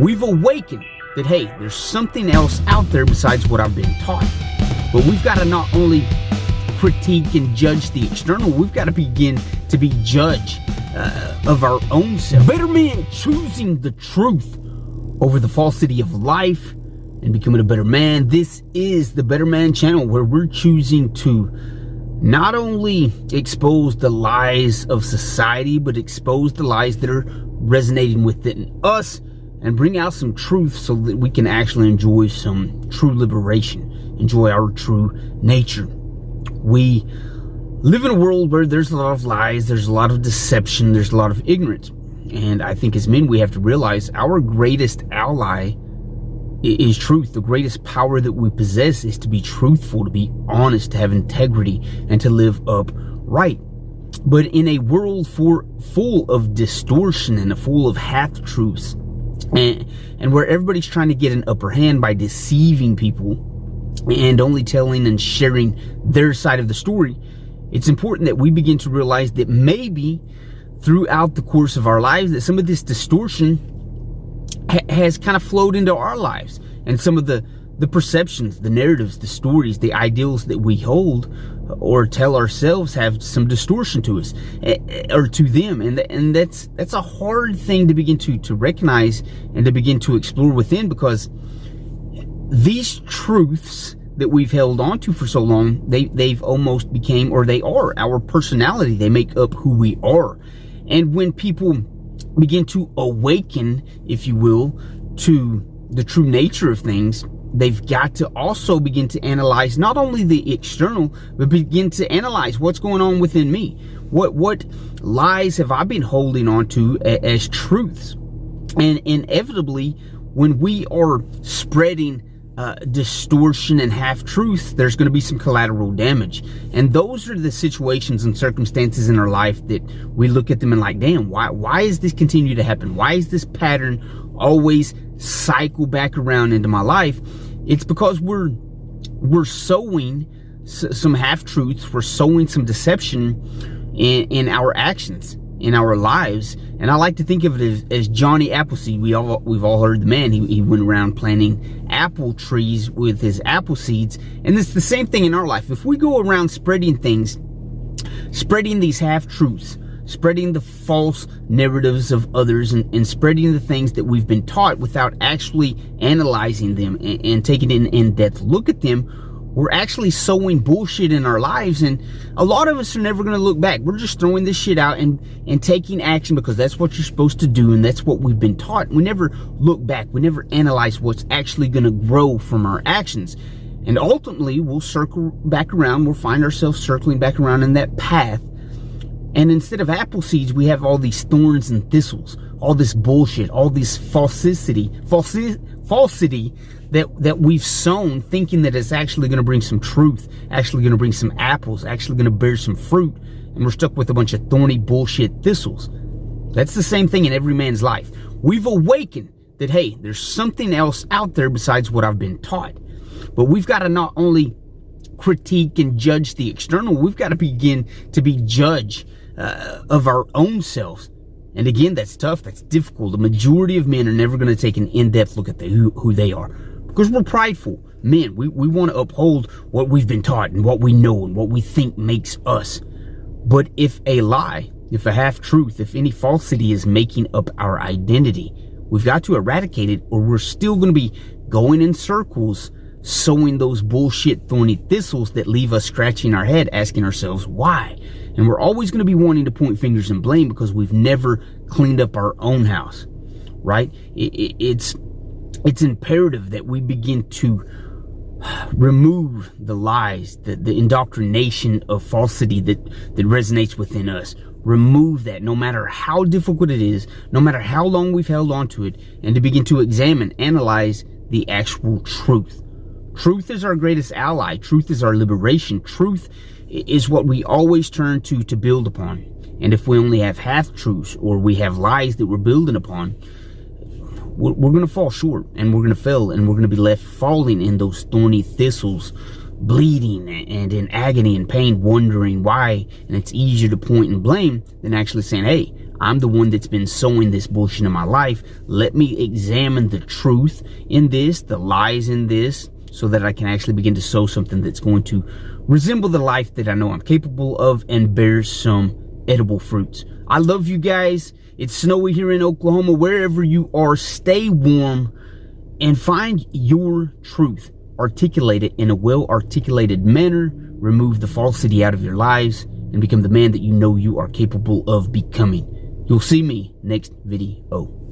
We've awakened that, hey, there's something else out there besides what I've been taught. But we've got to not only critique and judge the external, we've got to begin to be judge of our own self. Better men choosing the truth over the falsity of life and becoming a better man. This is the Better Man channel, where we're choosing to not only expose the lies of society, but expose the lies that are resonating within us and bring out some truth so that we can actually enjoy some true liberation, enjoy our true nature. We live in a world where there's a lot of lies, there's a lot of deception, there's a lot of ignorance. And I think as men, we have to realize our greatest ally is truth. The greatest power that we possess is to be truthful, to be honest, to have integrity, and to live upright. But in a world full of distortion and full of half-truths, and where everybody's trying to get an upper hand by deceiving people and only telling and sharing their side of the story, it's important that we begin to realize that maybe throughout the course of our lives that some of this distortion has kind of flowed into our lives, and some of the perceptions, the narratives, the stories, the ideals that we hold or tell ourselves have some distortion to us or to them, and that's a hard thing to begin to recognize and to begin to explore within, because these truths that we've held on to for so long, they've almost became, or they are our personality. They make up who we are. And when people begin to awaken, if you will, to the true nature of things, they've got to also begin to analyze not only the external, but begin to analyze what's going on within me. What lies have I been holding on to as truths? And inevitably, when we are spreading distortion and half-truth, there's going to be some collateral damage. And those are the situations and circumstances in our life that we look at them and like, damn, why is this continue to happen? Why is this pattern always cycle back around into my life? It's because we're sowing some half-truths, we're sowing some deception in our actions, in our lives. And I like to think of it as Johnny Appleseed. We've all heard the man. He went around planting apple trees with his apple seeds. And it's the same thing in our life. If we go around spreading things, spreading these half-truths, spreading the false narratives of others, and spreading the things that we've been taught without actually analyzing them and taking an in-depth look at them, we're actually sowing bullshit in our lives. And a lot of us are never going to look back. We're just throwing this shit out and taking action because that's what you're supposed to do, and that's what we've been taught. We never look back. We never analyze what's actually going to grow from our actions. And ultimately, we'll circle back around. We'll find ourselves circling back around in that path. And instead of apple seeds, we have all these thorns and thistles, all this bullshit, all this falsity that we've sown, thinking that it's actually going to bring some truth, actually going to bring some apples, actually going to bear some fruit. And we're stuck with a bunch of thorny bullshit thistles. That's the same thing in every man's life. We've awakened that, hey, there's something else out there besides what I've been taught. But we've got to not only critique and judge the external, we've got to begin to be judge of our own selves. And again, that's tough, that's difficult. The majority of men are never going to take an in-depth look at who they are, because we're prideful men. We want to uphold what we've been taught and what we know and what we think makes us. But if a lie, if a half-truth, if any falsity is making up our identity, we've got to eradicate it, or we're still going to be going in circles, sowing those bullshit thorny thistles that leave us scratching our head, asking ourselves why. And we're always going to be wanting to point fingers and blame because we've never cleaned up our own house, right? It's imperative that we begin to remove the lies, the indoctrination of falsity that resonates within us. Remove that, no matter how difficult it is, no matter how long we've held on to it, and to begin to examine, analyze the actual truth. Truth is our greatest ally. Truth is our liberation. Truth is what we always turn to build upon. And if we only have half-truths, or we have lies that we're building upon, we're going to fall short, and we're going to fail, and we're going to be left falling in those thorny thistles, bleeding and in agony and pain, wondering why. And it's easier to point and blame than actually saying, hey, I'm the one that's been sowing this bullshit in my life. Let me examine the truth in this, the lies in this, so that I can actually begin to sow something that's going to resemble the life that I know I'm capable of and bear some edible fruits. I love you guys. It's snowy here in Oklahoma. Wherever you are, stay warm and find your truth. Articulate it in a well-articulated manner. Remove the falsity out of your lives and become the man that you know you are capable of becoming. You'll see me next video.